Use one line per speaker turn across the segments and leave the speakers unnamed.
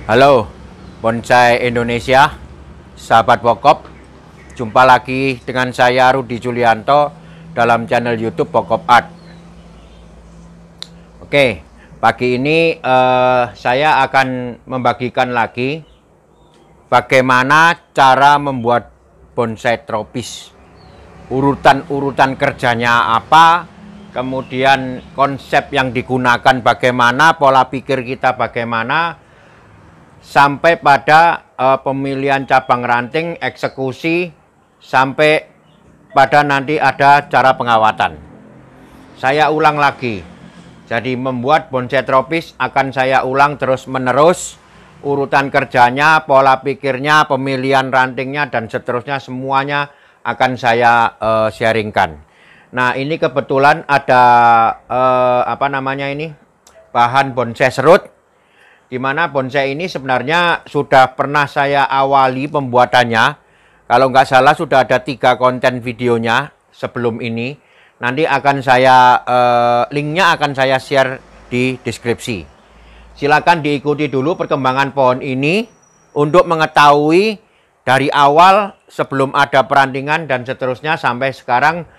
Halo, bonsai Indonesia, sahabat Pokop. Jumpa lagi dengan saya Rudi Julianto dalam channel YouTube Pokop Art. Oke, pagi ini saya akan membagikan lagi bagaimana cara membuat bonsai tropis. Urutan-urutan kerjanya apa, kemudian konsep yang digunakan bagaimana, pola pikir kita bagaimana, sampai pada pemilihan cabang ranting, eksekusi, sampai pada nanti ada cara pengawatan. Saya ulang lagi. Jadi membuat bonsai tropis akan saya ulang terus menerus. Urutan kerjanya, pola pikirnya, pemilihan rantingnya, dan seterusnya semuanya akan saya sharingkan. Nah, ini kebetulan ada bahan bonsai serut, di mana bonsai ini sebenarnya sudah pernah saya awali pembuatannya. Kalau nggak salah sudah ada 3 konten videonya sebelum ini. Nanti akan saya linknya akan saya share di deskripsi. Silakan diikuti dulu perkembangan pohon ini untuk mengetahui dari awal sebelum ada perantingan dan seterusnya sampai sekarang,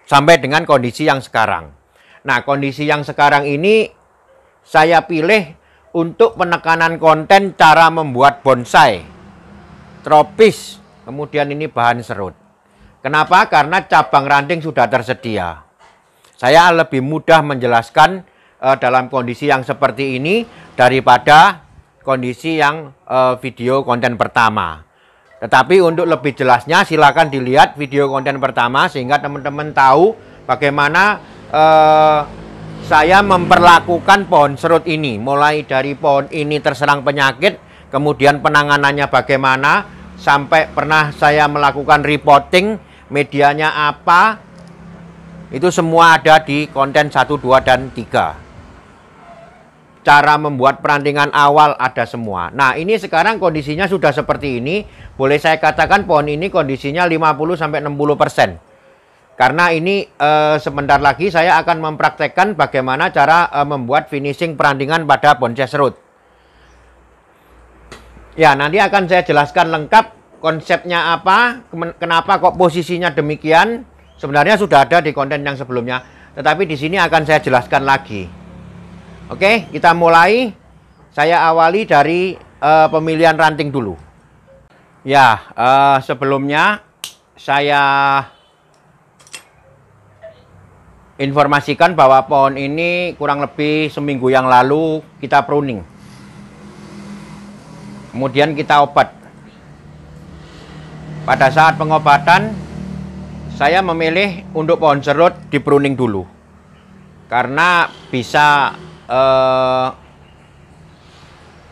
sampai dengan kondisi yang sekarang. Nah, kondisi yang sekarang ini saya pilih untuk penekanan konten cara membuat bonsai tropis, kemudian ini bahan serut. Kenapa? Karena cabang ranting sudah tersedia. Saya lebih mudah menjelaskan dalam kondisi yang seperti ini daripada kondisi yang video konten pertama. Tetapi untuk lebih jelasnya silakan dilihat video konten pertama sehingga teman-teman tahu bagaimana saya memperlakukan pohon serut ini, mulai dari pohon ini terserang penyakit, kemudian penanganannya bagaimana, sampai pernah saya melakukan repotting, medianya apa, itu semua ada di konten 1, 2, dan 3. Cara membuat perantingan awal ada semua. Nah, ini sekarang kondisinya sudah seperti ini, boleh saya katakan pohon ini kondisinya 50-60%. Karena ini sebentar lagi saya akan mempraktekkan bagaimana cara membuat finishing perantingan pada bonsai serut. Ya, nanti akan saya jelaskan lengkap konsepnya apa, kenapa kok posisinya demikian. Sebenarnya sudah ada di konten yang sebelumnya, tetapi di sini akan saya jelaskan lagi. Oke, kita mulai. Saya awali dari pemilihan ranting dulu. Ya, sebelumnya saya informasikan bahwa pohon ini kurang lebih seminggu yang lalu kita pruning. Kemudian kita obat. Pada saat pengobatan, saya memilih untuk pohon serut di pruning dulu. Karena bisa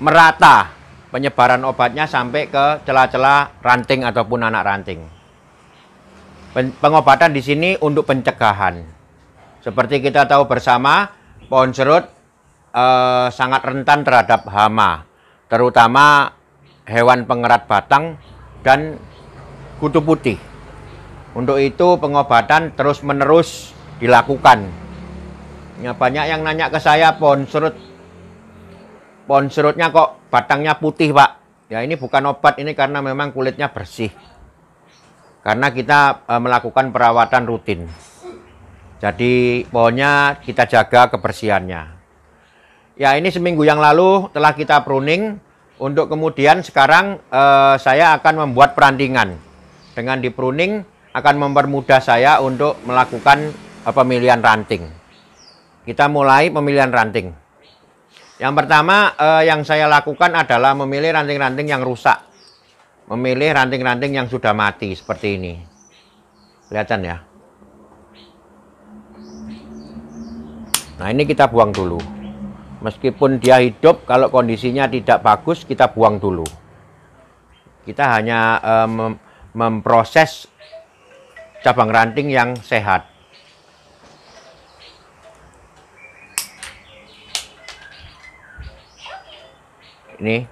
merata penyebaran obatnya sampai ke celah-celah ranting ataupun anak ranting. Pengobatan di sini untuk pencegahan. Seperti kita tahu bersama, pohon serut sangat rentan terhadap hama, terutama hewan pengerat batang dan kutu putih. Untuk itu pengobatan terus-menerus dilakukan. Ya, banyak yang nanya ke saya, pohon serutnya kok batangnya putih, Pak? Ya, ini bukan obat, ini karena memang kulitnya bersih. Karena kita melakukan perawatan rutin. Jadi pohonnya kita jaga kebersihannya. Ya, ini seminggu yang lalu telah kita pruning. Untuk kemudian sekarang saya akan membuat perantingan. Dengan di pruning akan mempermudah saya untuk melakukan pemilihan ranting. Kita mulai pemilihan ranting. Yang pertama yang saya lakukan adalah memilih ranting-ranting yang rusak. Memilih ranting-ranting yang sudah mati seperti ini. Kelihatan ya? Nah, ini kita buang dulu. Meskipun dia hidup, kalau kondisinya tidak bagus, kita buang dulu. Kita hanya memproses cabang ranting yang sehat. Ini.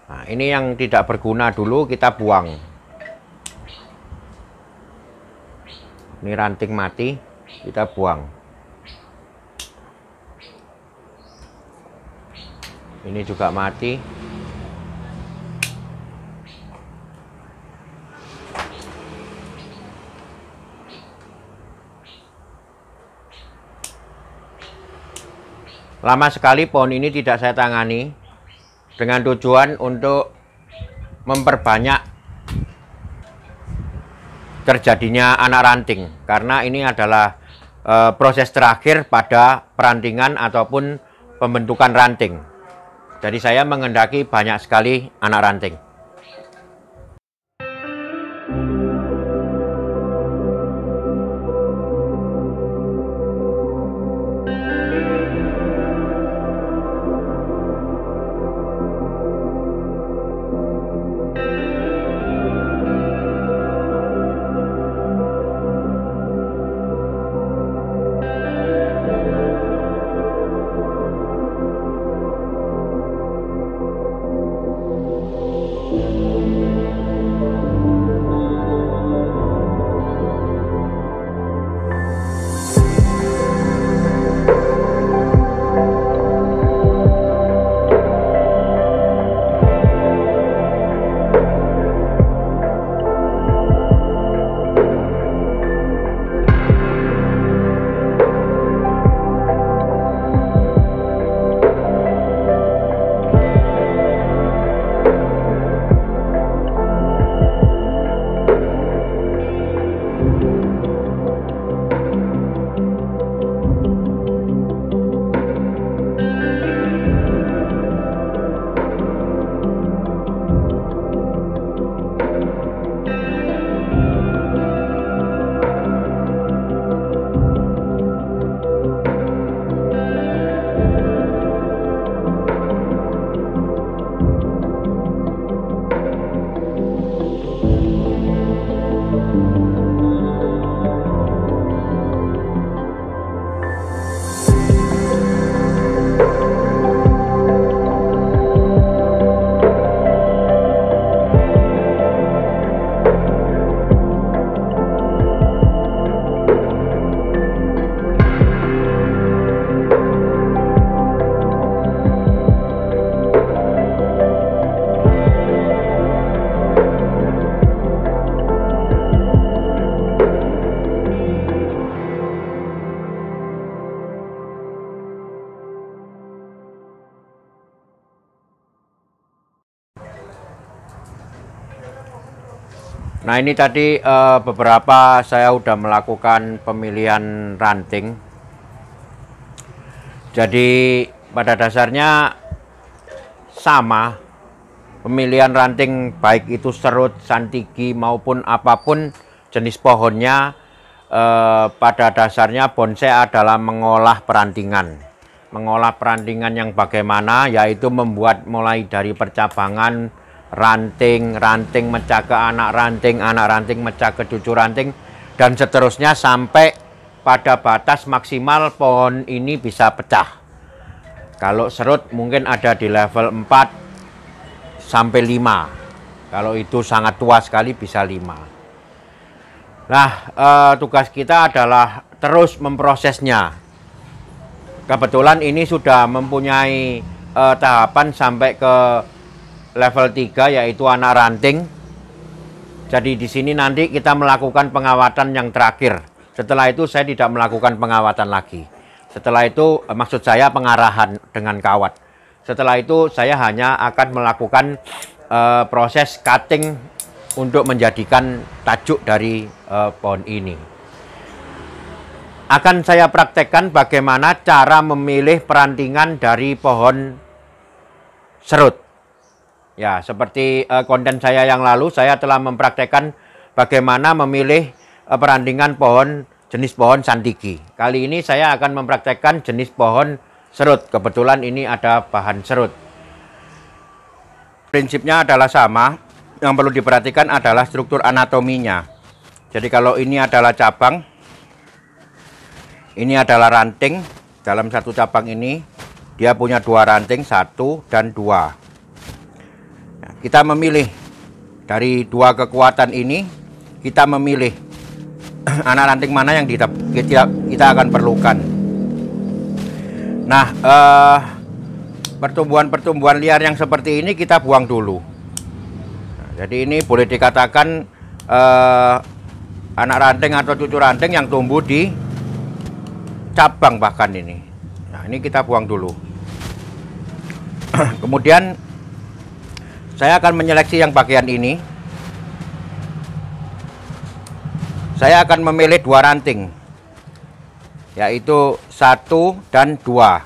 Nah, ini yang tidak berguna dulu kita buang. Ini ranting mati, kita buang. Ini juga mati. Lama sekali pohon ini tidak saya tangani dengan tujuan untuk memperbanyak terjadinya anak ranting, karena ini adalah proses terakhir pada perantingan ataupun pembentukan ranting. Jadi saya menghendaki banyak sekali anak ranting. Nah, ini tadi beberapa saya udah melakukan pemilihan ranting. Jadi pada dasarnya sama, pemilihan ranting baik itu serut, santiki maupun apapun jenis pohonnya, pada dasarnya bonsai adalah mengolah perantingan. Mengolah perantingan yang bagaimana, yaitu membuat mulai dari percabangan, ranting mecah ke anak ranting mecah ke cucu ranting, dan seterusnya sampai pada batas maksimal pohon ini bisa pecah. Kalau serut mungkin ada di level 4 sampai 5. Kalau itu sangat tua sekali bisa 5. Nah, tugas kita adalah terus memprosesnya. Kebetulan ini sudah mempunyai tahapan sampai ke level 3, yaitu anak ranting. Jadi di sini nanti kita melakukan pengawatan yang terakhir. Setelah itu saya tidak melakukan pengawatan lagi. Setelah itu maksud saya pengarahan dengan kawat. Setelah itu saya hanya akan melakukan proses cutting untuk menjadikan tajuk dari pohon ini. Akan saya praktekkan bagaimana cara memilih perantingan dari pohon serut. Ya, seperti konten saya yang lalu, saya telah mempraktekkan bagaimana memilih perantingan jenis pohon santiki. Kali ini saya akan mempraktekkan jenis pohon serut. Kebetulan ini ada bahan serut. Prinsipnya adalah sama. Yang perlu diperhatikan adalah struktur anatominya. Jadi kalau ini adalah cabang, ini adalah ranting. Dalam satu cabang ini, dia punya 2 ranting, 1 dan 2. Kita memilih dari 2 kekuatan ini, kita memilih anak ranting mana yang kita akan perlukan. Nah, pertumbuhan liar yang seperti ini kita buang dulu. Nah, jadi ini boleh dikatakan anak ranting atau cucu ranting yang tumbuh di cabang bahkan ini. Nah, ini kita buang dulu. Kemudian saya akan menyeleksi yang bagian ini. Saya akan memilih 2 ranting, yaitu 1 dan 2.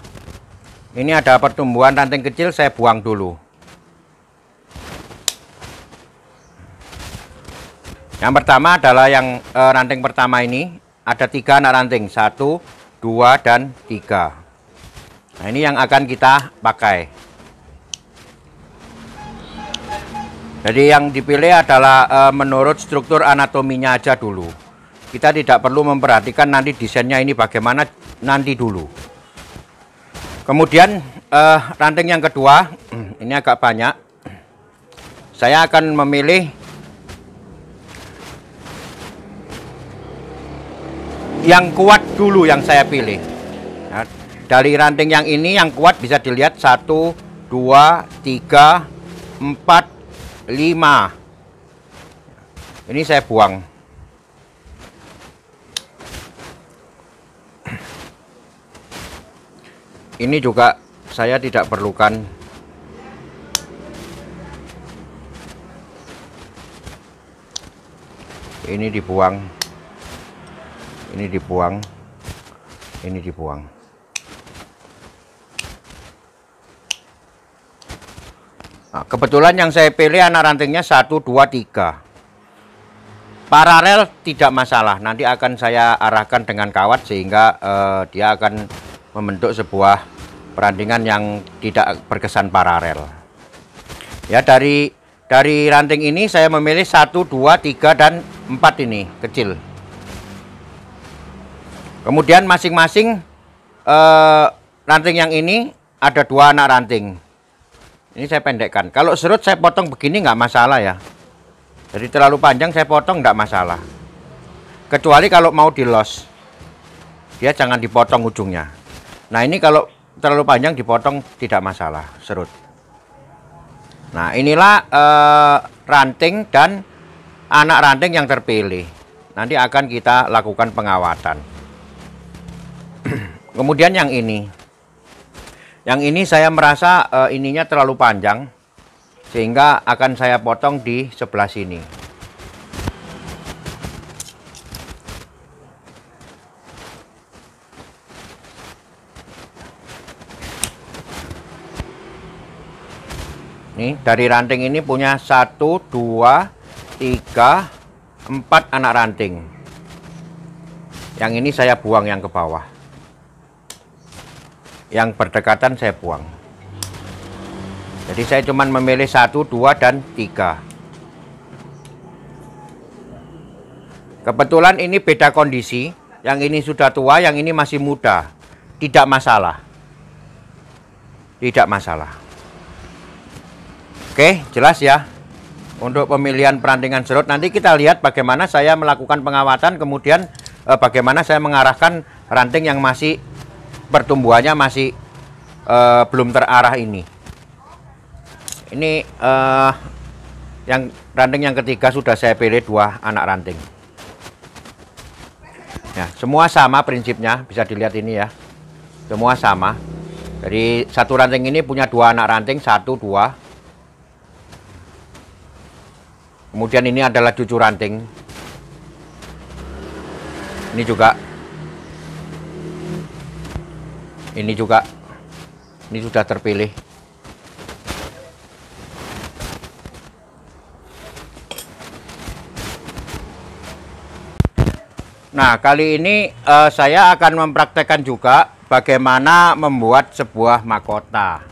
Ini ada pertumbuhan ranting kecil, saya buang dulu. Yang pertama adalah yang ranting pertama ini, ada 3 anak ranting, 1, 2, dan 3. Nah, ini yang akan kita pakai. Jadi yang dipilih adalah menurut struktur anatominya aja dulu. Kita tidak perlu memperhatikan nanti desainnya ini bagaimana nanti dulu. Kemudian ranting yang kedua, ini agak banyak. Saya akan memilih yang kuat dulu yang saya pilih. Nah, dari ranting yang ini yang kuat bisa dilihat 1, 2, 3, 4, 5. Ini saya buang. Ini juga saya tidak perlukan. Ini dibuang. Ini dibuang. Ini dibuang. Nah, kebetulan yang saya pilih anak rantingnya 1, 2, 3. Paralel tidak masalah. Nanti akan saya arahkan dengan kawat sehingga dia akan membentuk sebuah perantingan yang tidak berkesan paralel. Ya, dari ranting ini saya memilih 1, 2, 3, dan 4 ini kecil. Kemudian masing-masing ranting yang ini ada 2 anak ranting. Ini saya pendekkan. Kalau serut saya potong begini nggak masalah ya. Jadi terlalu panjang saya potong nggak masalah. Kecuali kalau mau di-los, dia jangan dipotong ujungnya. Nah, ini kalau terlalu panjang dipotong tidak masalah serut. Nah, inilah ranting dan anak ranting yang terpilih. Nanti akan kita lakukan pengawatan. Kemudian yang ini. Yang ini saya merasa ininya terlalu panjang, sehingga akan saya potong di sebelah sini. Nih, dari ranting ini punya 1, 2, 3, 4 anak ranting. Yang ini saya buang yang ke bawah. Yang berdekatan saya buang. Jadi saya cuma memilih 1, 2, dan 3. Kebetulan ini beda kondisi. Yang ini sudah tua, yang ini masih muda. Tidak masalah. Tidak masalah. Oke, jelas ya. Untuk pemilihan perantingan serut, nanti kita lihat bagaimana saya melakukan pengawatan, kemudian bagaimana saya mengarahkan ranting yang masih pertumbuhannya masih belum terarah ini. Ini yang ranting yang ketiga sudah saya pilih 2 anak ranting. Ya, semua sama prinsipnya, bisa dilihat ini ya. Semua sama. Jadi satu ranting ini punya 2 anak ranting, 1, 2. Kemudian ini adalah cucu ranting. Ini juga. Ini juga. Ini sudah terpilih. Nah, kali ini saya akan mempraktekkan juga bagaimana membuat sebuah mahkota.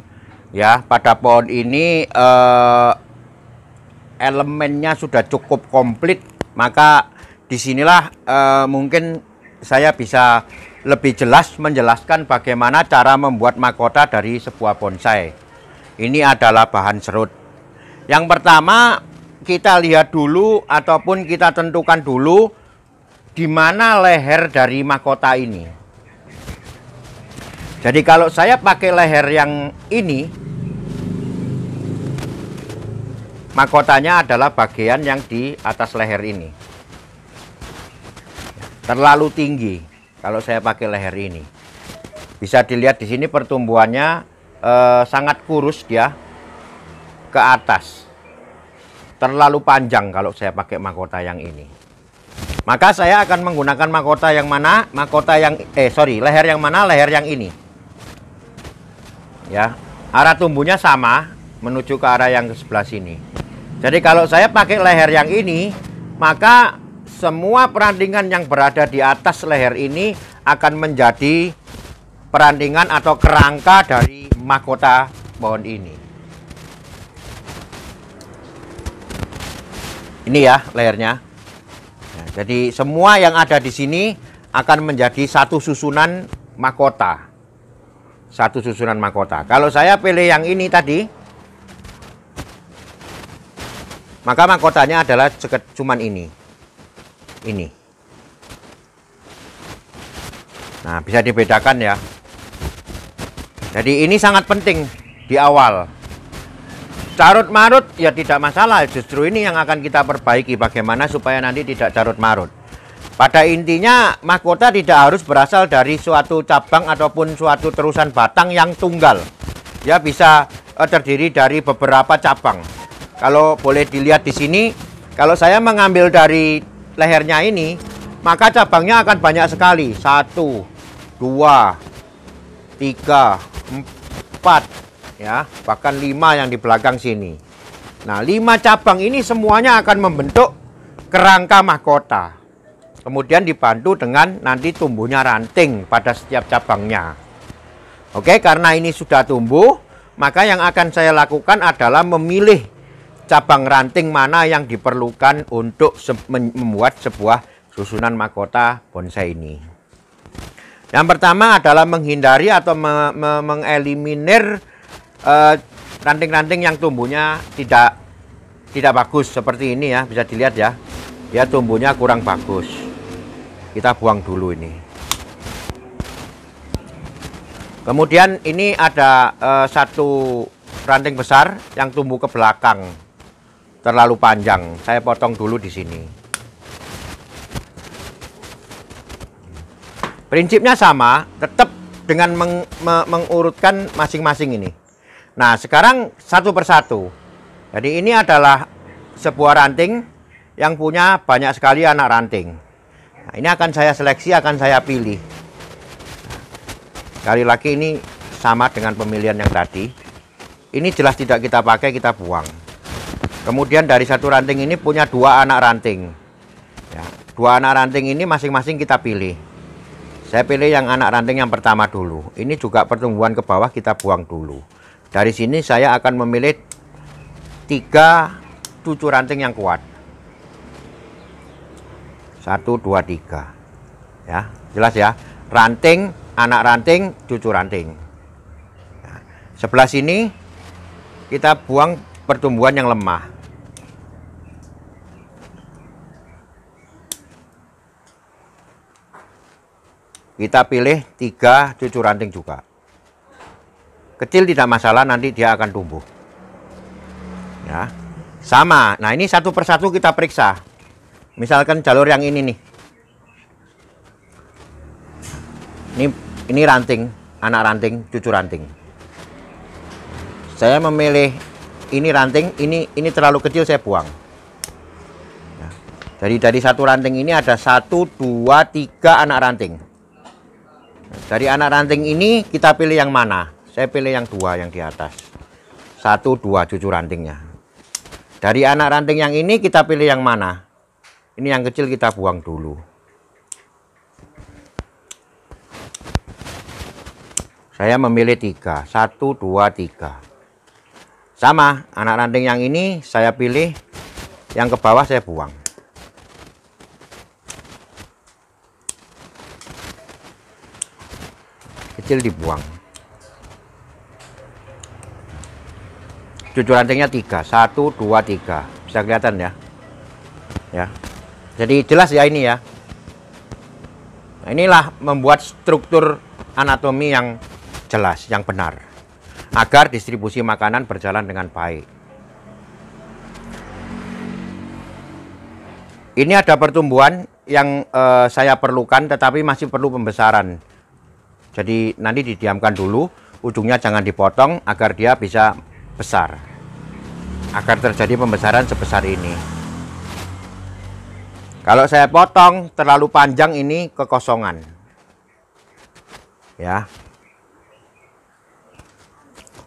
Ya, pada pohon ini elemennya sudah cukup komplit, maka disinilah mungkin saya bisa lebih jelas menjelaskan bagaimana cara membuat mahkota dari sebuah bonsai. Ini adalah bahan serut. Yang pertama, kita lihat dulu ataupun kita tentukan dulu di mana leher dari mahkota ini. Jadi kalau saya pakai leher yang ini, mahkotanya adalah bagian yang di atas leher ini. Terlalu tinggi kalau saya pakai leher ini. Bisa dilihat di sini pertumbuhannya sangat kurus dia ke atas. Terlalu panjang kalau saya pakai mahkota yang ini. Maka saya akan menggunakan mahkota yang mana? Leher yang mana? Leher yang ini. Ya, arah tumbuhnya sama menuju ke arah yang sebelah sini. Jadi kalau saya pakai leher yang ini, maka semua perandingan yang berada di atas leher ini akan menjadi perandingan atau kerangka dari mahkota pohon ini. Ini ya lehernya. Nah, jadi semua yang ada di sini akan menjadi satu susunan mahkota. Satu susunan mahkota. Kalau saya pilih yang ini tadi, maka mahkotanya adalah cuman ini. Ini. Nah, bisa dibedakan ya. Jadi ini sangat penting di awal. Carut marut ya tidak masalah, justru ini yang akan kita perbaiki bagaimana supaya nanti tidak carut marut. Pada intinya mahkota tidak harus berasal dari suatu cabang ataupun suatu terusan batang yang tunggal. Ya bisa terdiri dari beberapa cabang. Kalau boleh dilihat di sini, kalau saya mengambil dari lehernya ini, maka cabangnya akan banyak sekali. 1, 2, 3, 4. Ya, bahkan 5 yang di belakang sini. Nah, 5 cabang ini semuanya akan membentuk kerangka mahkota. Kemudian dibantu dengan nanti tumbuhnya ranting pada setiap cabangnya. Oke, karena ini sudah tumbuh, maka yang akan saya lakukan adalah memilih cabang ranting mana yang diperlukan untuk membuat sebuah susunan mahkota bonsai ini. Yang pertama adalah menghindari atau mengeliminir ranting-ranting yang tumbuhnya tidak bagus seperti ini ya, bisa dilihat ya, dia tumbuhnya kurang bagus. Kita buang dulu ini. Kemudian ini ada satu ranting besar yang tumbuh ke belakang, terlalu panjang. Saya potong dulu di sini. Prinsipnya sama, tetap dengan mengurutkan masing-masing ini. Nah, sekarang satu persatu. Jadi ini adalah sebuah ranting yang punya banyak sekali anak ranting. Nah, ini akan saya seleksi, akan saya pilih. Sekali lagi ini sama dengan pemilihan yang tadi. Ini jelas tidak kita pakai, kita buang. Kemudian dari satu ranting ini punya 2 anak ranting. Ya, 2 anak ranting ini masing-masing kita pilih. Saya pilih yang anak ranting yang pertama dulu. Ini juga pertumbuhan ke bawah kita buang dulu. Dari sini saya akan memilih 3 cucu ranting yang kuat. 1, 2, 3. Ya, jelas ya. Ranting, anak ranting, cucu ranting. Nah, sebelah sini kita buang pertumbuhan yang lemah. Kita pilih 3 cucu ranting juga. Kecil tidak masalah, nanti dia akan tumbuh. Ya, sama. Nah, ini satu persatu kita periksa. Misalkan jalur yang ini nih. Ini ranting, anak ranting, cucu ranting. Saya memilih ini ranting, ini terlalu kecil saya buang. Ya, jadi dari satu ranting ini ada 1, 2, 3 anak ranting. Nah, dari anak ranting ini kita pilih yang mana? Saya pilih yang 2 yang di atas. 1, 2 cucu rantingnya. Dari anak ranting yang ini kita pilih yang mana? Ini yang kecil kita buang dulu. Saya memilih 3. 1, 2, 3. Sama, anak ranting yang ini saya pilih, yang ke bawah saya buang. Kecil dibuang. Cucu rantingnya 3, 1, 2, 3. Bisa kelihatan ya. Ya. Jadi jelas ya ini ya. Nah, inilah membuat struktur anatomi yang jelas, yang benar, agar distribusi makanan berjalan dengan baik. Ini ada pertumbuhan yang saya perlukan, tetapi masih perlu pembesaran. Jadi nanti didiamkan dulu, ujungnya jangan dipotong agar dia bisa besar, agar terjadi pembesaran sebesar ini. Kalau saya potong terlalu panjang, ini kekosongan. Ya.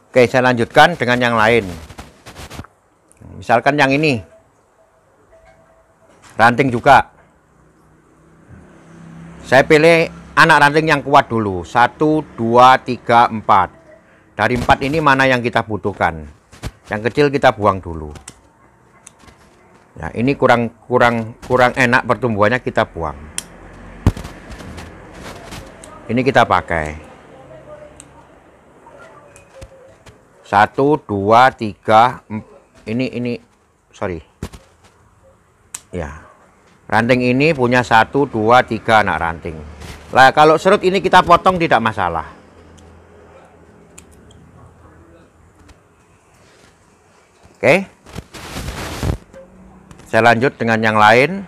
Oke, saya lanjutkan dengan yang lain. Misalkan yang ini. Ranting juga. Saya pilih anak ranting yang kuat dulu. 1, 2, 3, 4. Dari 4 ini mana yang kita butuhkan? Yang kecil kita buang dulu. Ya, ini kurang enak pertumbuhannya, kita buang. Ini kita pakai. 1, 2, 3, ini sorry. Ya. Ranting ini punya 1, 2, 3 anak ranting. Lah, kalau serut ini kita potong tidak masalah. Oke. Saya lanjut dengan yang lain.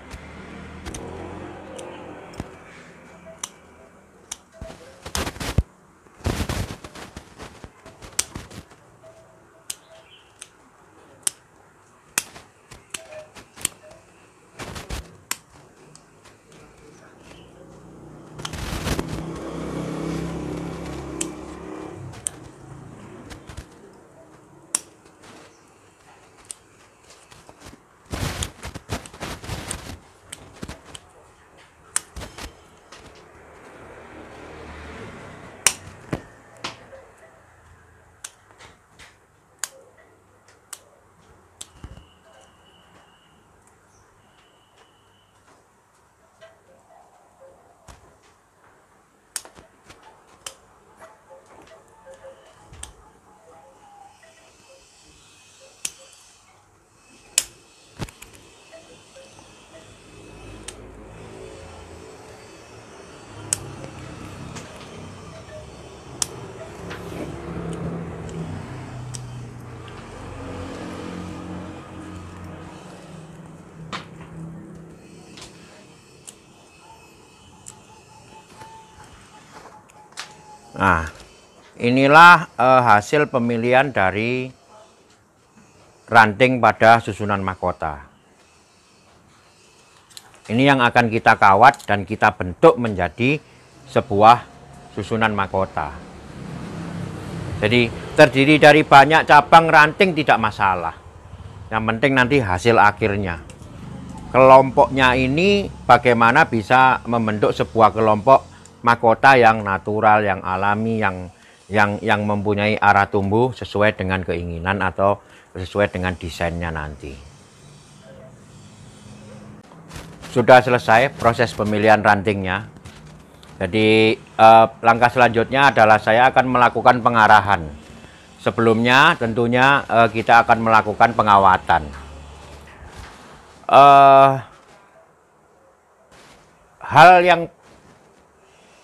Nah, inilah hasil pemilihan dari ranting pada susunan mahkota. Ini yang akan kita kawat dan kita bentuk menjadi sebuah susunan mahkota. Jadi terdiri dari banyak cabang ranting tidak masalah. Yang penting nanti hasil akhirnya. Kelompoknya ini bagaimana bisa membentuk sebuah kelompok mahkota yang natural, yang alami, yang mempunyai arah tumbuh sesuai dengan keinginan atau sesuai dengan desainnya nanti. Sudah selesai proses pemilihan rantingnya. Jadi langkah selanjutnya adalah saya akan melakukan pengarahan. Sebelumnya tentunya kita akan melakukan pengawatan.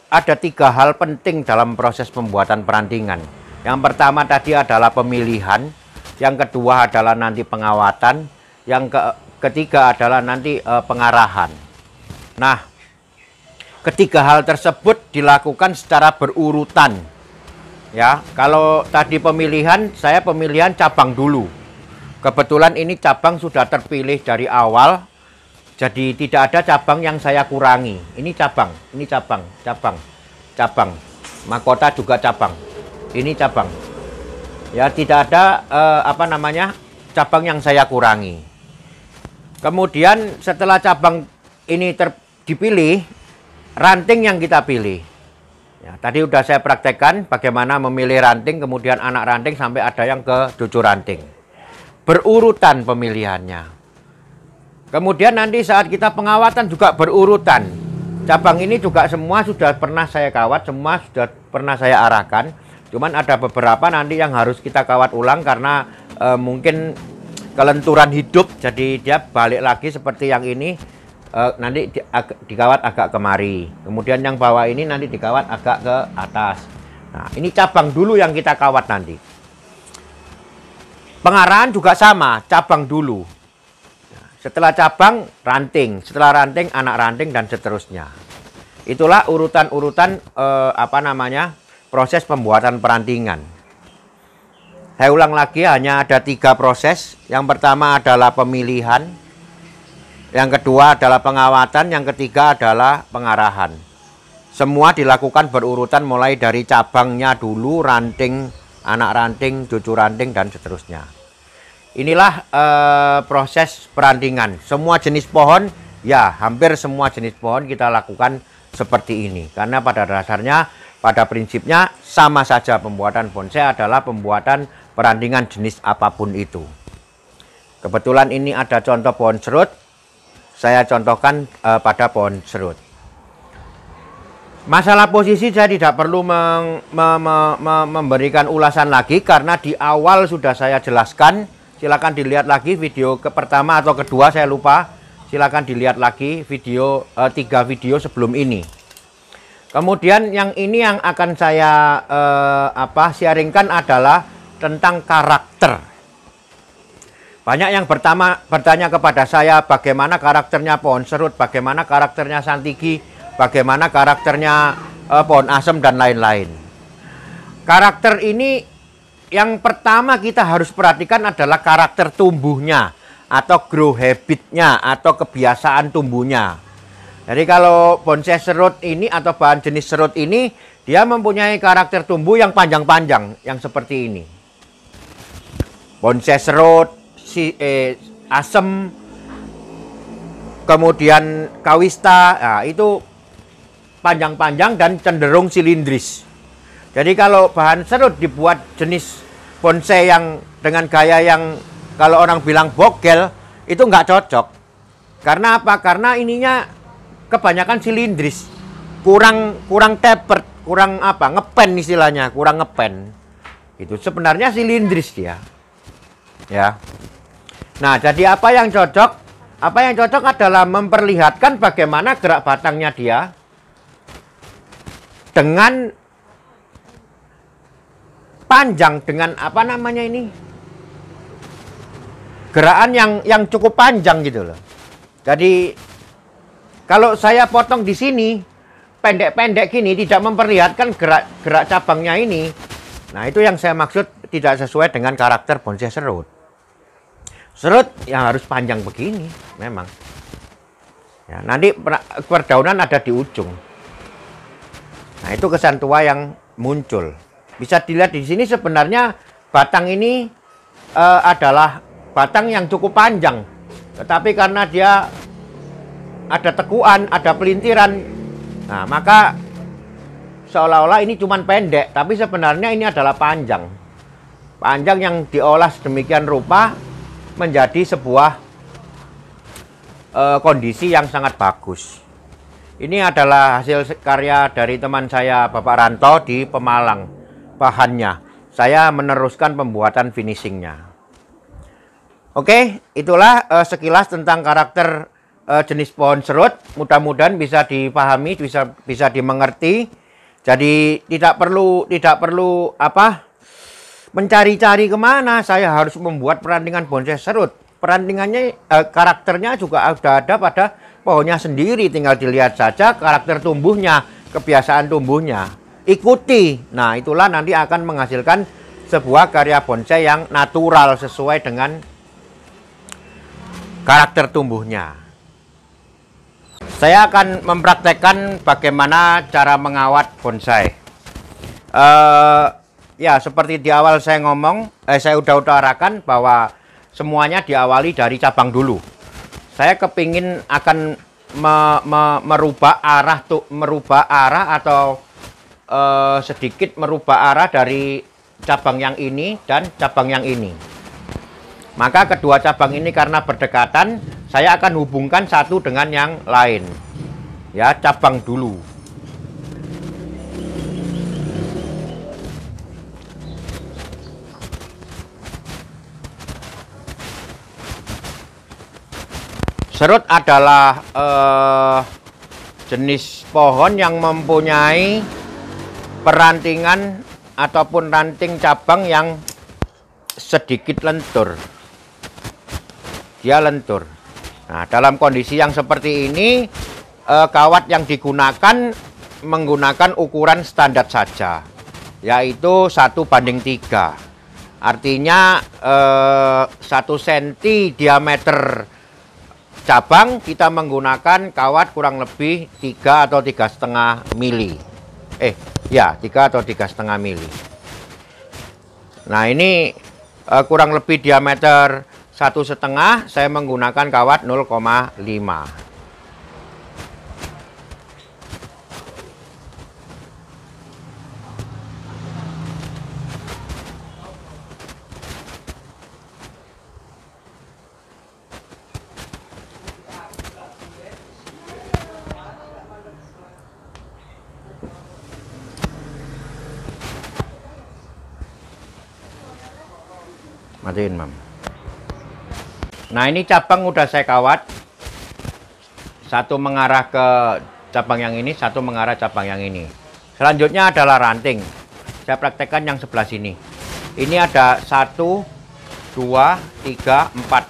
Ada 3 hal penting dalam proses pembuatan perantingan. Yang pertama tadi adalah pemilihan, yang kedua adalah nanti pengawatan, yang ketiga adalah nanti pengarahan. Nah, ketiga hal tersebut dilakukan secara berurutan. Ya, kalau tadi pemilihan, saya pemilihan cabang dulu. Kebetulan ini cabang sudah terpilih dari awal. Jadi tidak ada cabang yang saya kurangi. Ini cabang, cabang. Mahkota juga cabang. Ini cabang. Ya, tidak ada cabang yang saya kurangi. Kemudian setelah cabang ini dipilih, ranting yang kita pilih. Ya, tadi sudah saya praktekkan bagaimana memilih ranting, kemudian anak ranting sampai ada yang ke cucu ranting. Berurutan pemilihannya. Kemudian nanti saat kita pengawatan juga berurutan. Cabang ini juga semua sudah pernah saya kawat, semua sudah pernah saya arahkan. Cuman ada beberapa nanti yang harus kita kawat ulang karena mungkin kelenturan hidup. Jadi dia balik lagi seperti yang ini. nanti dikawat agak kemari. Kemudian yang bawah ini nanti dikawat agak ke atas. Nah, ini cabang dulu yang kita kawat nanti. Pengarahan juga sama, cabang dulu. Setelah cabang, ranting. Setelah ranting, anak ranting, dan seterusnya. Itulah urutan-urutan proses pembuatan perantingan. Saya ulang lagi, hanya ada 3 proses. Yang pertama adalah pemilihan. Yang kedua adalah pengawatan. Yang ketiga adalah pengarahan. Semua dilakukan berurutan mulai dari cabangnya dulu, ranting, anak ranting, cucu ranting, dan seterusnya. Inilah proses perantingan. Semua jenis pohon, ya hampir semua jenis pohon kita lakukan seperti ini. Karena pada dasarnya, pada prinsipnya sama saja pembuatan bonsai adalah pembuatan perantingan jenis apapun itu. Kebetulan ini ada contoh pohon serut. Saya contohkan pada pohon serut. Masalah posisi saya tidak perlu memberikan ulasan lagi karena di awal sudah saya jelaskan. Silakan dilihat lagi video pertama atau kedua, saya lupa. Silakan dilihat lagi video 3 video sebelum ini. Kemudian yang ini yang akan saya sharingkan adalah tentang karakter. Banyak yang bertanya kepada saya bagaimana karakternya pohon serut, bagaimana karakternya santigi, bagaimana karakternya pohon asem dan lain-lain. Karakter ini yang pertama kita harus perhatikan adalah karakter tumbuhnya atau grow habitnya atau kebiasaan tumbuhnya. Jadi kalau bonsai serut ini atau bahan jenis serut ini, dia mempunyai karakter tumbuh yang panjang-panjang, yang seperti ini. Bonsai serut, asem, kemudian kawista, nah, itu panjang-panjang dan cenderung silindris. Jadi kalau bahan serut dibuat jenis bonsai yang dengan gaya yang kalau orang bilang bogel, itu nggak cocok. Karena apa? Karena ininya kebanyakan silindris, kurang taper, kurang ngepen istilahnya, kurang ngepen. Itu sebenarnya silindris dia. Ya. Nah, jadi apa yang cocok? Apa yang cocok adalah memperlihatkan bagaimana gerak batangnya dia dengan panjang, dengan gerakan yang cukup panjang gitu loh. Jadi kalau saya potong di sini pendek-pendek gini tidak memperlihatkan gerak cabangnya ini. Nah, itu yang saya maksud tidak sesuai dengan karakter bonsai serut. Serut yang harus panjang begini memang. Ya, nanti perdaunan ada di ujung. Nah, itu kesan tua yang muncul. Bisa dilihat di sini sebenarnya batang ini adalah batang yang cukup panjang. Tetapi karena dia ada tekuan, ada pelintiran, nah maka seolah-olah ini cuma pendek. Tapi sebenarnya ini adalah panjang. Panjang yang diolah sedemikian rupa menjadi sebuah kondisi yang sangat bagus. Ini adalah hasil karya dari teman saya Bapak Ranto di Pemalang. Bahannya, saya meneruskan pembuatan finishingnya. Oke, itulah sekilas tentang karakter jenis pohon serut. Mudah-mudahan bisa dipahami, bisa dimengerti. Jadi tidak perlu mencari-cari kemana. Saya harus membuat perantingan bonsai serut. Perantingannya, karakternya juga sudah ada pada pohonnya sendiri. Tinggal dilihat saja karakter tumbuhnya, kebiasaan tumbuhnya. Ikuti. Nah, itulah nanti akan menghasilkan sebuah karya bonsai yang natural sesuai dengan karakter tumbuhnya. Saya akan mempraktekkan bagaimana cara mengawat bonsai. Ya, seperti di awal saya ngomong, saya udah utarakan bahwa semuanya diawali dari cabang dulu. Saya kepingin akan merubah arah atau sedikit merubah arah dari cabang yang ini dan cabang yang ini. Maka kedua cabang ini karena berdekatan, saya akan hubungkan satu dengan yang lain. Ya, cabang dulu. Serut adalah jenis pohon yang mempunyai perantingan ataupun ranting cabang yang sedikit lentur. Dia lentur. Nah, dalam kondisi yang seperti ini, kawat yang digunakan menggunakan ukuran standar saja, yaitu 1:3. Artinya 1 cm diameter cabang kita menggunakan kawat kurang lebih 3 atau 3,5 mili. 3 atau 3,5 mili. Nah, ini kurang lebih diameter 1,5, saya menggunakan kawat 0,5. Matiin, Mam. Nah, ini cabang udah saya kawat. Satu mengarah ke cabang yang ini, satu mengarah cabang yang ini. Selanjutnya adalah ranting. Saya praktekkan yang sebelah sini. Ini ada 1, 2, 3, 4.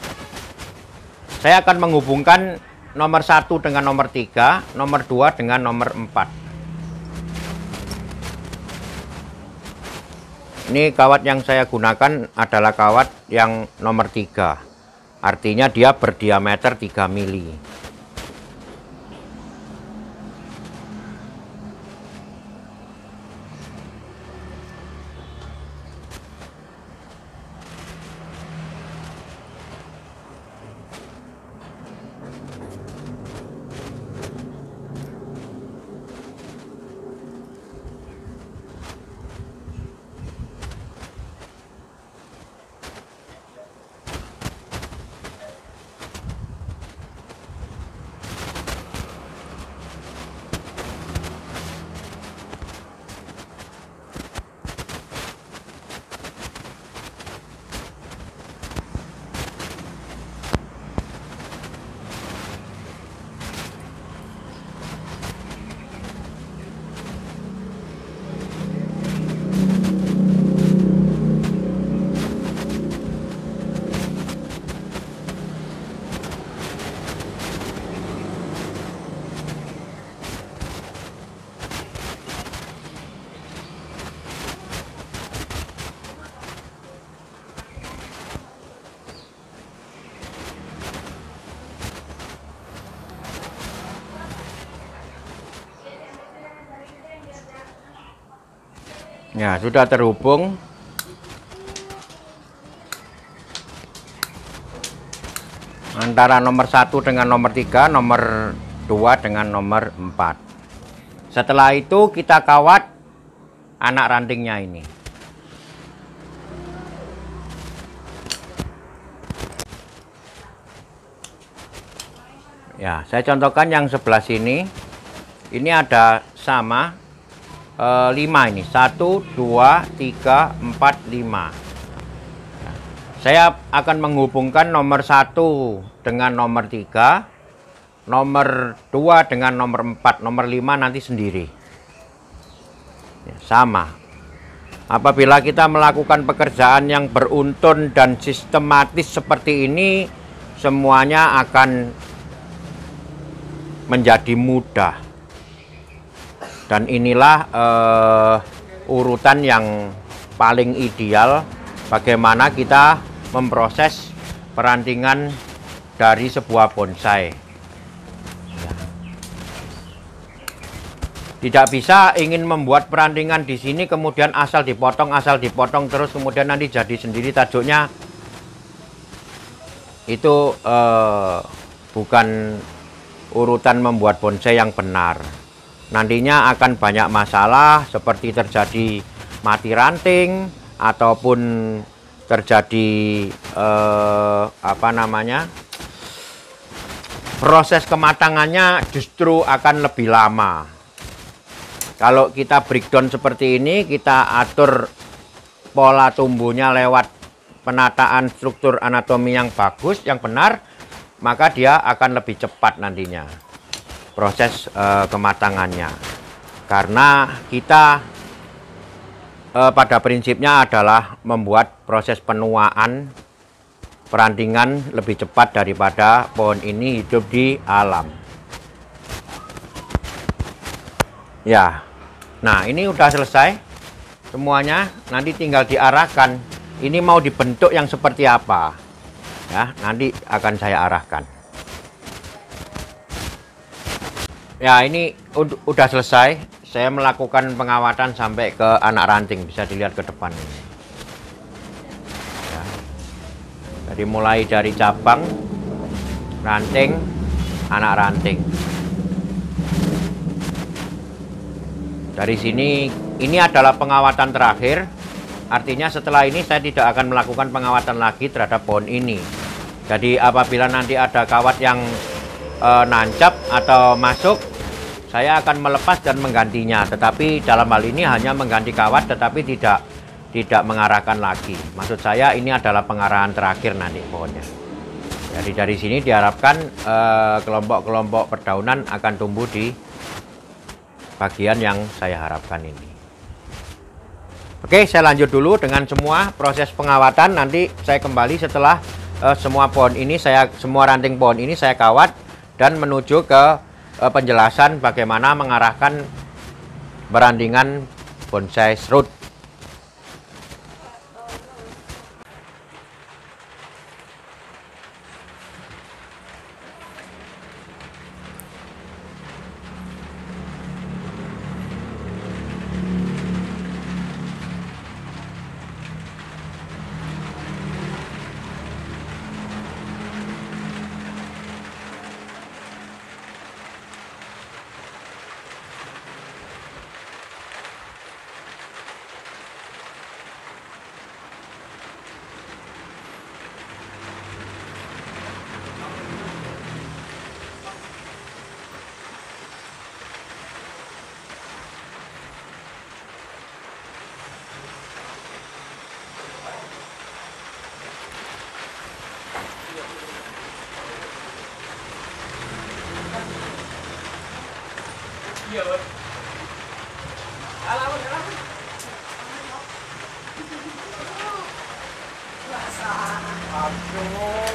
Saya akan menghubungkan nomor 1 dengan nomor 3, nomor 2 dengan nomor 4. Ini kawat yang saya gunakan adalah kawat yang nomor 3. Artinya dia berdiameter 3 mili. Ya, sudah terhubung. Antara nomor 1 dengan nomor 3, nomor 2 dengan nomor 4. Setelah itu kita kawat anak rantingnya ini. Ya, saya contohkan yang sebelah sini. Ini ada sama 5 ini, 1, 2, 3, 4, 5. Saya akan menghubungkan nomor 1 dengan nomor 3, nomor 2 dengan nomor 4, nomor 5 nanti sendiri. Ya, sama. Apabila kita melakukan pekerjaan yang beruntun dan sistematis seperti ini, semuanya akan menjadi mudah. Dan inilah urutan yang paling ideal bagaimana kita memproses perantingan dari sebuah bonsai. Tidak bisa ingin membuat perantingan di sini kemudian asal dipotong terus kemudian nanti jadi sendiri tajuknya. Itu bukan urutan membuat bonsai yang benar. Nantinya akan banyak masalah seperti terjadi mati ranting ataupun terjadi proses kematangannya justru akan lebih lama. Kalau kita breakdown seperti ini, kita atur pola tumbuhnya lewat penataan struktur anatomi yang bagus, yang benar, maka dia akan lebih cepat nantinya proses kematangannya. Karena kita pada prinsipnya adalah membuat proses penuaan perantingan lebih cepat daripada pohon ini hidup di alam. Ya, nah ini udah selesai semuanya, nanti tinggal diarahkan. Ini mau dibentuk yang seperti apa? Ya, nanti akan saya arahkan. Ya, ini udah selesai. Saya melakukan pengawatan sampai ke anak ranting, bisa dilihat ke depan ini. Ya. Jadi mulai dari cabang, ranting, anak ranting. Dari sini, ini adalah pengawatan terakhir. Artinya setelah ini saya tidak akan melakukan pengawatan lagi terhadap pohon ini. Jadi apabila nanti ada kawat yang nancap atau masuk, saya akan melepas dan menggantinya. Tetapi dalam hal ini hanya mengganti kawat, tetapi tidak mengarahkan lagi. Maksud saya ini adalah pengarahan terakhir nanti pohonnya. Jadi dari sini diharapkan kelompok-kelompok perdaunan akan tumbuh di bagian yang saya harapkan ini. Oke, saya lanjut dulu dengan semua proses pengawatan. Nanti saya kembali setelah semua ranting pohon ini saya kawat dan menuju ke penjelasan bagaimana mengarahkan berandingan bonsai serut.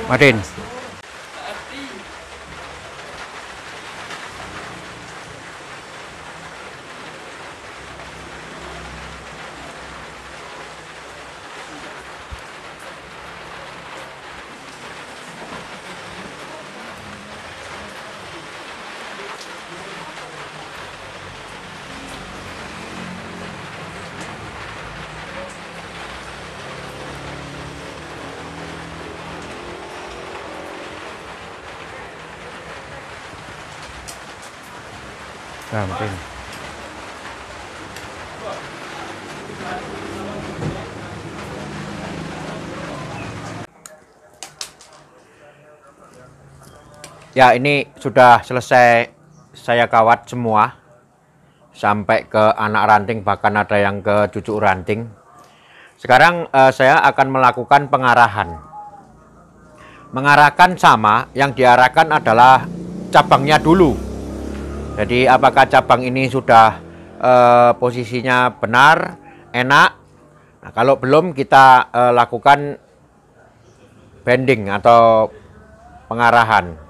Martin. Nah, Martin. Ya, ini sudah selesai saya kawat semua sampai ke anak ranting, bahkan ada yang ke cucuk ranting. Sekarang saya akan melakukan pengarahan. Mengarahkan sama, yang diarahkan adalah cabangnya dulu. Jadi apakah cabang ini sudah posisinya benar, enak. Nah, kalau belum kita lakukan bending atau pengarahan.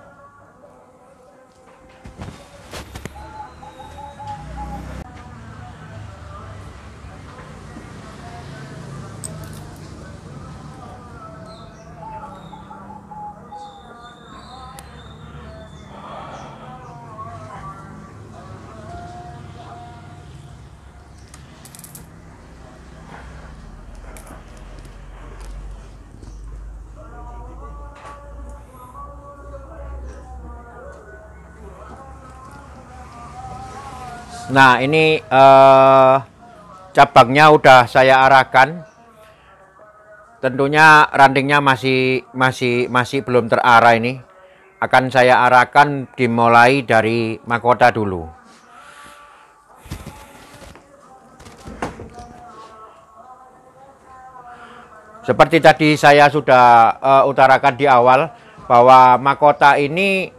Nah, ini cabangnya udah saya arahkan. Tentunya rantingnya masih belum terarah ini. Akan saya arahkan dimulai dari mahkota dulu. Seperti tadi saya sudah utarakan di awal, bahwa mahkota ini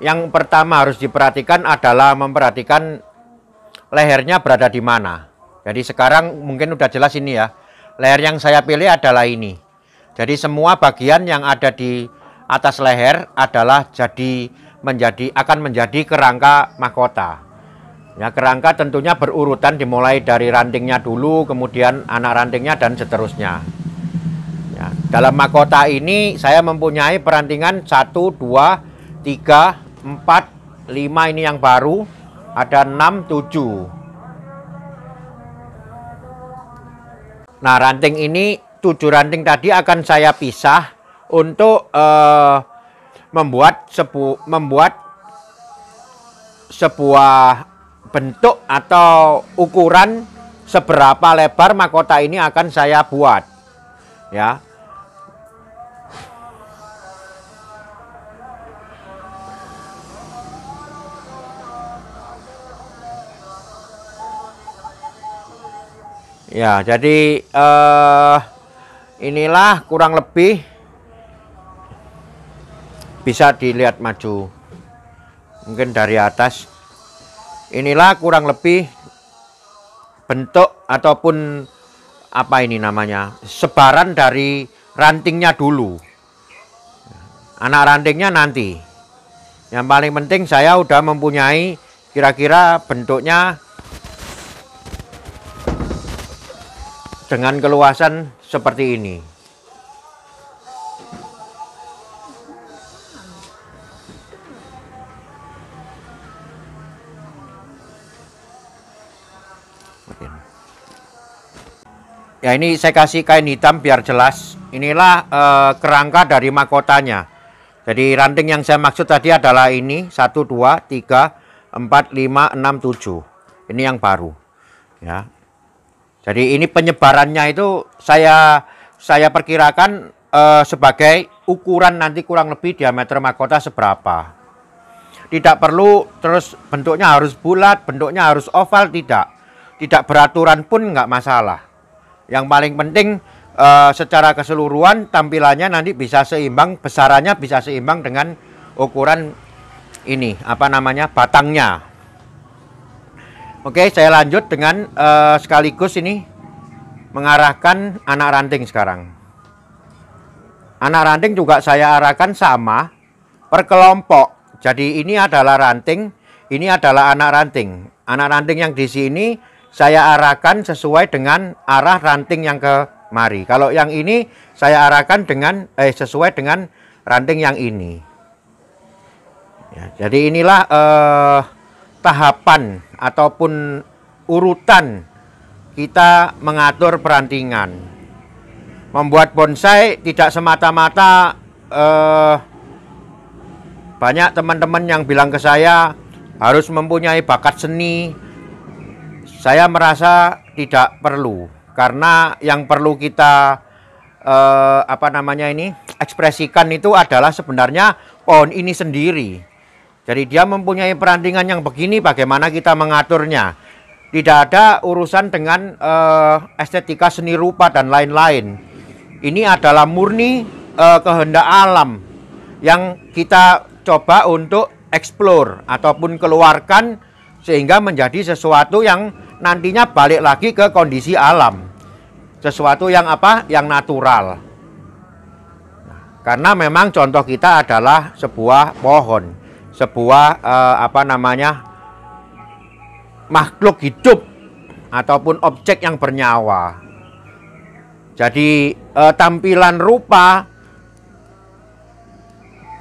yang pertama harus diperhatikan adalah memperhatikan lehernya berada di mana. Jadi sekarang mungkin udah jelas ini ya. Leher yang saya pilih adalah ini. Jadi semua bagian yang ada di atas leher adalah akan menjadi kerangka mahkota. Ya, kerangka tentunya berurutan dimulai dari rantingnya dulu, kemudian anak rantingnya dan seterusnya. Ya, dalam mahkota ini saya mempunyai perantingan 1, 2, 3, 4, 5 ini yang baru, ada 6, 7. Nah, ranting ini 7 ranting tadi akan saya pisah untuk membuat sebuah bentuk atau ukuran seberapa lebar mahkota ini akan saya buat, ya. Ya, jadi inilah kurang lebih, bisa dilihat maju mungkin dari atas. Inilah kurang lebih bentuk ataupun apa ini namanya, sebaran dari rantingnya dulu. Anak rantingnya nanti. Yang paling penting saya udah mempunyai kira-kira bentuknya dengan keluasan seperti ini. Ya, ini saya kasih kain hitam biar jelas. Inilah kerangka dari mahkotanya. Jadi ranting yang saya maksud tadi adalah ini 1, 2, 3, 4, 5, 6, 7. Ini yang baru. Ya. Jadi ini penyebarannya itu saya perkirakan sebagai ukuran nanti kurang lebih diameter mahkota seberapa. Tidak perlu terus bentuknya harus bulat, bentuknya harus oval, tidak. Tidak beraturan pun nggak masalah. Yang paling penting secara keseluruhan tampilannya nanti bisa seimbang, besarannya bisa seimbang dengan ukuran ini, apa namanya, batangnya. Oke, saya lanjut dengan sekaligus ini mengarahkan anak ranting sekarang. Anak ranting juga saya arahkan sama per kelompok. Jadi ini adalah ranting, ini adalah anak ranting. Anak ranting yang di sini saya arahkan sesuai dengan arah ranting yang kemari. Kalau yang ini saya arahkan dengan sesuai dengan ranting yang ini. Ya, jadi inilah tahapan ataupun urutan kita mengatur perantingan. Membuat bonsai tidak semata-mata banyak teman-teman yang bilang ke saya harus mempunyai bakat seni. Saya merasa tidak perlu, karena yang perlu kita ekspresikan itu adalah sebenarnya pohon ini sendiri. Jadi dia mempunyai perantingan yang begini, bagaimana kita mengaturnya. Tidak ada urusan dengan estetika seni rupa dan lain-lain. Ini adalah murni kehendak alam yang kita coba untuk explore ataupun keluarkan sehingga menjadi sesuatu yang nantinya balik lagi ke kondisi alam. Sesuatu yang apa? Yang natural. Karena memang contoh kita adalah sebuah pohon, sebuah makhluk hidup ataupun objek yang bernyawa. Jadi tampilan rupa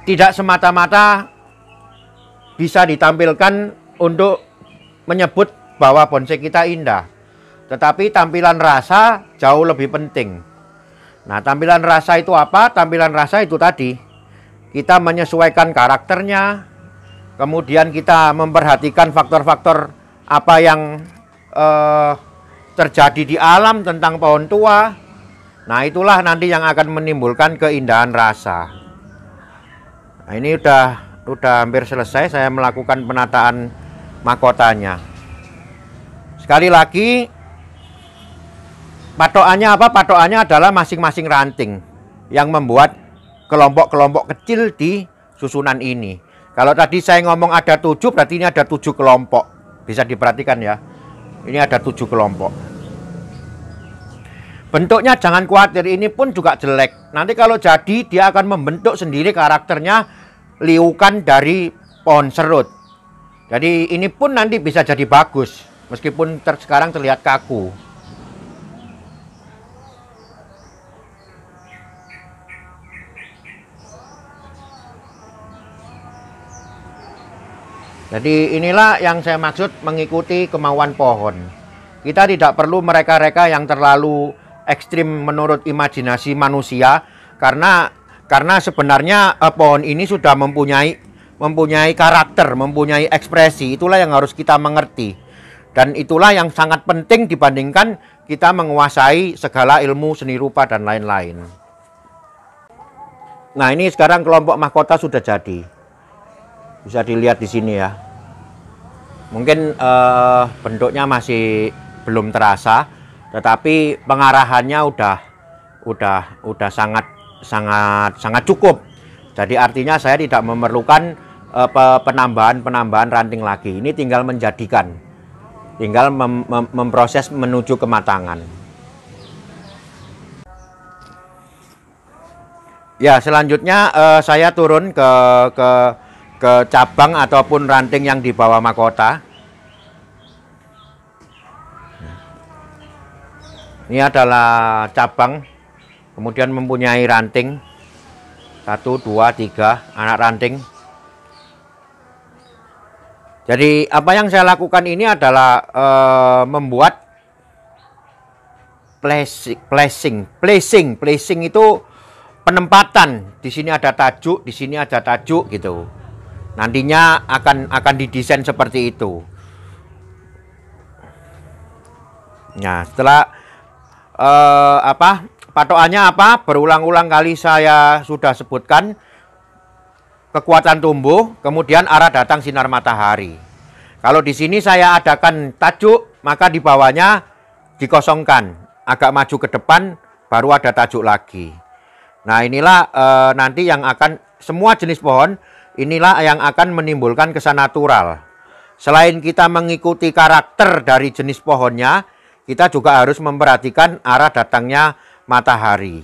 tidak semata-mata bisa ditampilkan untuk menyebut bahwa bonsai kita indah, tetapi tampilan rasa jauh lebih penting. Nah, tampilan rasa itu apa? Tampilan rasa itu tadi kita menyesuaikan karakternya, kemudian kita memperhatikan faktor-faktor apa yang terjadi di alam tentang pohon tua. Nah, itulah nanti yang akan menimbulkan keindahan rasa. Nah, ini udah hampir selesai saya melakukan penataan mahkotanya. Sekali lagi, patokannya apa? Patokannya adalah masing-masing ranting yang membuat kelompok-kelompok kecil di susunan ini. Kalau tadi saya ngomong ada 7, berarti ini ada 7 kelompok. Bisa diperhatikan ya. Ini ada 7 kelompok. Bentuknya jangan khawatir, ini pun juga jelek. Nanti kalau jadi, dia akan membentuk sendiri karakternya liukan dari pohon serut. Jadi ini pun nanti bisa jadi bagus, meskipun sekarang terlihat kaku. Jadi inilah yang saya maksud mengikuti kemauan pohon. Kita tidak perlu mereka-reka yang terlalu ekstrim menurut imajinasi manusia, karena sebenarnya pohon ini sudah mempunyai karakter, mempunyai ekspresi. Itulah yang harus kita mengerti. Dan itulah yang sangat penting dibandingkan kita menguasai segala ilmu seni rupa dan lain-lain. Nah, ini sekarang kelompok mahkota sudah jadi. Bisa dilihat di sini ya. Mungkin bentuknya masih belum terasa, tetapi pengarahannya udah sangat cukup. Jadi artinya saya tidak memerlukan penambahan ranting lagi. Ini tinggal menjadikan, tinggal memproses menuju kematangan. Ya, selanjutnya saya turun ke cabang ataupun ranting yang di bawah mahkota. Ini adalah cabang, kemudian mempunyai ranting 1, 2, 3 anak ranting. Jadi apa yang saya lakukan ini adalah membuat placing itu penempatan. Di sini ada tajuk, di sini ada tajuk gitu. Nantinya akan didesain seperti itu. Nah, setelah patokannya apa? Berulang-ulang kali saya sudah sebutkan kekuatan tumbuh, kemudian arah datang sinar matahari. Kalau di sini saya adakan tajuk, maka di bawahnya dikosongkan, agak maju ke depan, baru ada tajuk lagi. Nah, inilah nanti yang akan semua jenis pohon. Inilah yang akan menimbulkan kesan natural. Selain kita mengikuti karakter dari jenis pohonnya, kita juga harus memperhatikan arah datangnya matahari.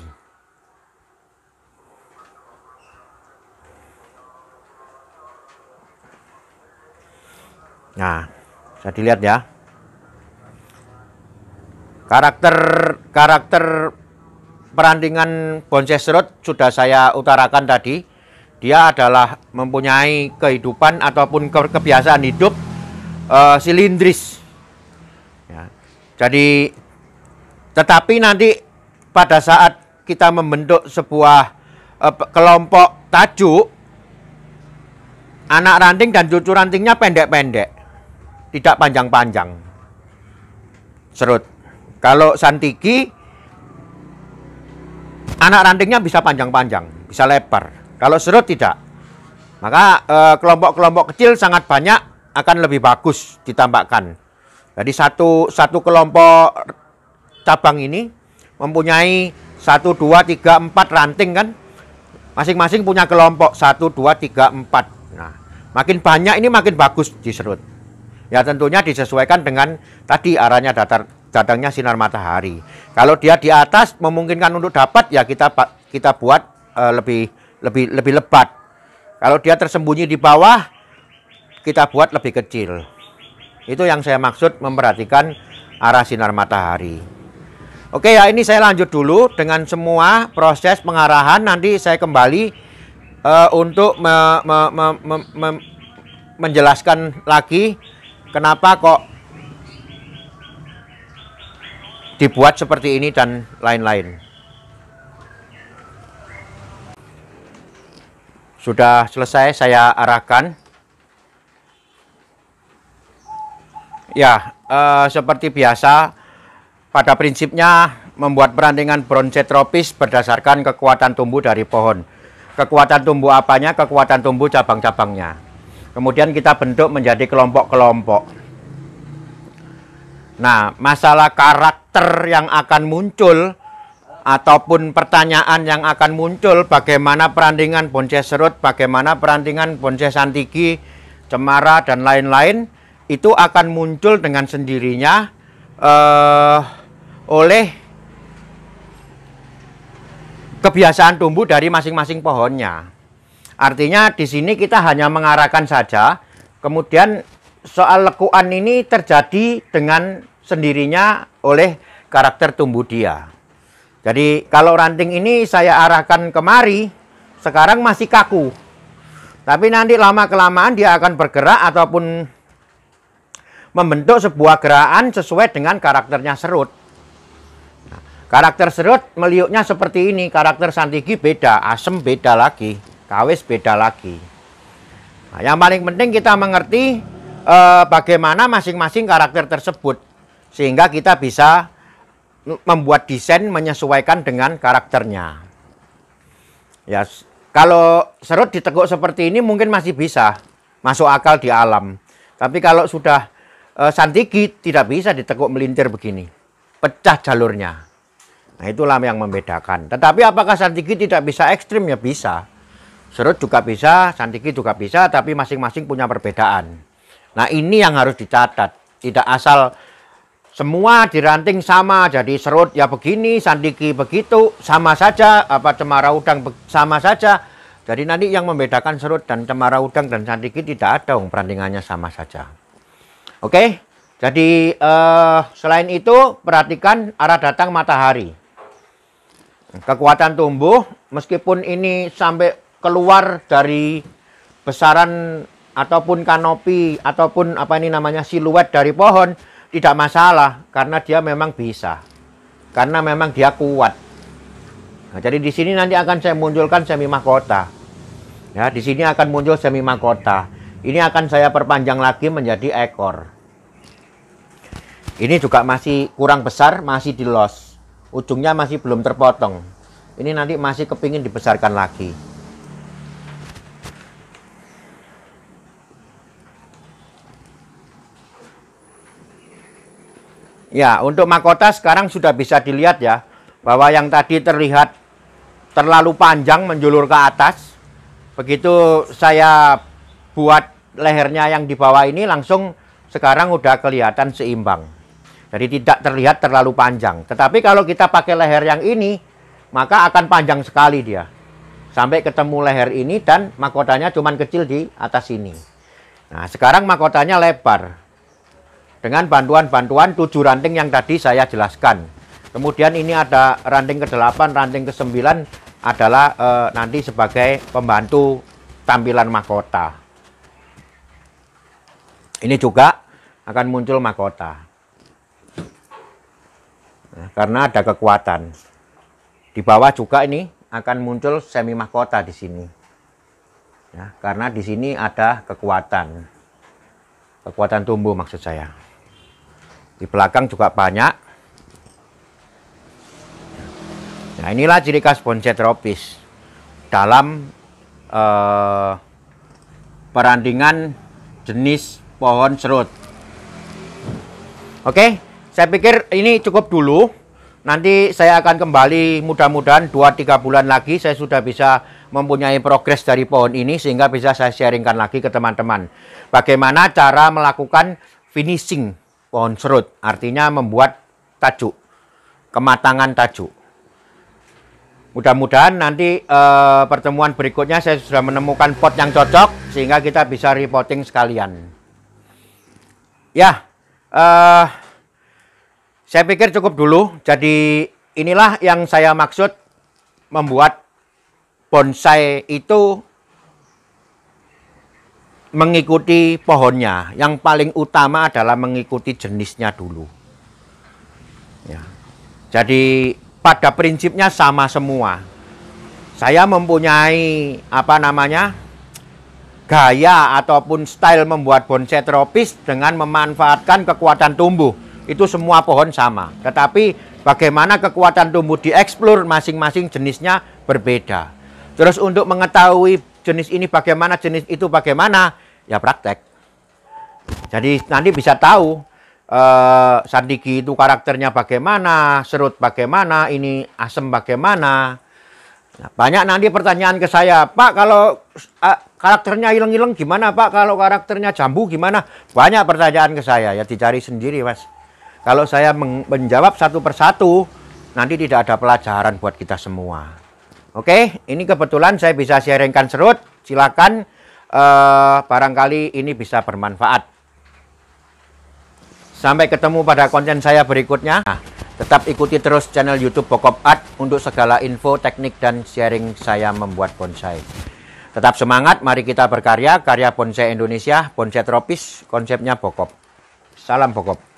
Nah, bisa dilihat ya. Karakter perantingan bonsai serut sudah saya utarakan tadi. Dia adalah mempunyai kehidupan ataupun kebiasaan hidup silindris. Ya. Jadi, tetapi nanti pada saat kita membentuk sebuah kelompok tajuk, anak ranting dan cucu rantingnya pendek-pendek, tidak panjang-panjang. Serut. Kalau santiki, anak rantingnya bisa panjang-panjang, bisa lebar. Kalau serut tidak. Maka kelompok-kelompok kecil sangat banyak akan lebih bagus ditambahkan. Jadi satu kelompok cabang ini mempunyai 1, 2, 3, 4 ranting kan. Masing-masing punya kelompok 1, 2, 3, 4. Nah, makin banyak ini makin bagus di serut. Ya tentunya disesuaikan dengan tadi arahnya datangnya sinar matahari. Kalau dia di atas memungkinkan untuk dapat, ya kita buat lebih lebat. Kalau dia tersembunyi di bawah, kita buat lebih kecil. Itu yang saya maksud memperhatikan arah sinar matahari. Oke ya, ini saya lanjut dulu dengan semua proses pengarahan. Nanti saya kembali untuk menjelaskan lagi kenapa kok dibuat seperti ini dan lain-lain. Sudah selesai saya arahkan. Ya, seperti biasa, pada prinsipnya membuat perantingan bonsai tropis berdasarkan kekuatan tumbuh dari pohon. Kekuatan tumbuh apanya? Kekuatan tumbuh cabang-cabangnya. Kemudian kita bentuk menjadi kelompok-kelompok. Nah, masalah karakter yang akan muncul ataupun pertanyaan yang akan muncul, bagaimana perandingan bonsai serut, bagaimana perandingan bonsai santiki, cemara, dan lain-lain, itu akan muncul dengan sendirinya oleh kebiasaan tumbuh dari masing-masing pohonnya. Artinya di sini kita hanya mengarahkan saja, kemudian soal lekuan ini terjadi dengan sendirinya oleh karakter tumbuh dia. Jadi kalau ranting ini saya arahkan kemari, sekarang masih kaku. Tapi nanti lama-kelamaan dia akan bergerak ataupun membentuk sebuah gerakan sesuai dengan karakternya serut. Nah, karakter serut meliuknya seperti ini, karakter santiki beda, asem beda lagi, kawis beda lagi. Nah, yang paling penting kita mengerti bagaimana masing-masing karakter tersebut, sehingga kita bisa membuat desain menyesuaikan dengan karakternya. Ya, kalau serut ditekuk seperti ini mungkin masih bisa masuk akal di alam. Tapi kalau sudah santiki tidak bisa ditekuk melintir begini, pecah jalurnya. Nah, itulah yang membedakan. Tetapi apakah santiki tidak bisa ekstrim? Ya bisa. Serut juga bisa, santiki juga bisa, tapi masing-masing punya perbedaan. Nah, ini yang harus dicatat. Tidak asal semua diranting sama, jadi serut ya begini, santiki begitu, sama saja, apa cemara udang sama saja. Jadi nanti yang membedakan serut dan cemara udang dan santiki tidak ada, perandingannya sama saja. Oke, jadi selain itu perhatikan arah datang matahari. Kekuatan tumbuh, meskipun ini sampai keluar dari besaran ataupun kanopi ataupun apa ini namanya siluet dari pohon, tidak masalah, karena dia memang bisa. Karena memang dia kuat. Nah, jadi di sini nanti akan saya munculkan semi mahkota. Ya, di sini akan muncul semi mahkota. Ini akan saya perpanjang lagi menjadi ekor. Ini juga masih kurang besar, masih di los. Ujungnya masih belum terpotong. Ini nanti masih kepingin dibesarkan lagi. Ya, untuk mahkota sekarang sudah bisa dilihat ya, bahwa yang tadi terlihat terlalu panjang menjulur ke atas. Begitu saya buat lehernya yang di bawah ini, langsung sekarang udah kelihatan seimbang. Jadi tidak terlihat terlalu panjang. Tetapi kalau kita pakai leher yang ini, maka akan panjang sekali dia. Sampai ketemu leher ini dan mahkotanya cuma kecil di atas ini. Nah, sekarang mahkotanya lebar. Dengan bantuan-bantuan 7 ranting yang tadi saya jelaskan. Kemudian ini ada ranting ke-8, ranting ke-9 adalah nanti sebagai pembantu tampilan mahkota. Ini juga akan muncul mahkota. Nah, karena ada kekuatan. Di bawah juga ini akan muncul semi mahkota di sini. Ya, karena di sini ada kekuatan. Kekuatan tumbuh maksud saya. Di belakang juga banyak. Nah, inilah ciri khas bonsai tropis dalam perandingan jenis pohon serut. Oke, saya pikir ini cukup dulu. Nanti saya akan kembali, mudah-mudahan 2-3 bulan lagi saya sudah bisa mempunyai progres dari pohon ini, sehingga bisa saya sharingkan lagi ke teman-teman. Bagaimana cara melakukan finishing pohon serut, artinya membuat tajuk, kematangan tajuk. Mudah-mudahan nanti pertemuan berikutnya saya sudah menemukan pot yang cocok, sehingga kita bisa repotting sekalian. Ya, saya pikir cukup dulu. Jadi inilah yang saya maksud membuat bonsai itu mengikuti pohonnya. Yang paling utama adalah mengikuti jenisnya dulu. Ya. Jadi pada prinsipnya sama semua. Saya mempunyai gaya ataupun style membuat bonsai tropis dengan memanfaatkan kekuatan tumbuh. Itu semua pohon sama. Tetapi bagaimana kekuatan tumbuh dieksplor masing-masing jenisnya berbeda. Terus untuk mengetahui jenis ini bagaimana, jenis itu bagaimana, ya praktek. Jadi nanti bisa tahu Sandigi itu karakternya bagaimana, serut bagaimana, ini asem bagaimana. Nah, banyak nanti pertanyaan ke saya, Pak, kalau karakternya ileng-ileng gimana, Pak? Kalau karakternya jambu gimana? Banyak pertanyaan ke saya, ya dicari sendiri, Mas. Kalau saya menjawab satu persatu, nanti tidak ada pelajaran buat kita semua. Oke, ini kebetulan saya bisa sharingkan serut. Silakan, barangkali ini bisa bermanfaat. Sampai ketemu pada konten saya berikutnya. Nah, tetap ikuti terus channel YouTube Bokop Art untuk segala info, teknik, dan sharing saya membuat bonsai. Tetap semangat, mari kita berkarya, karya bonsai Indonesia, bonsai tropis, konsepnya Bokop. Salam Bokop.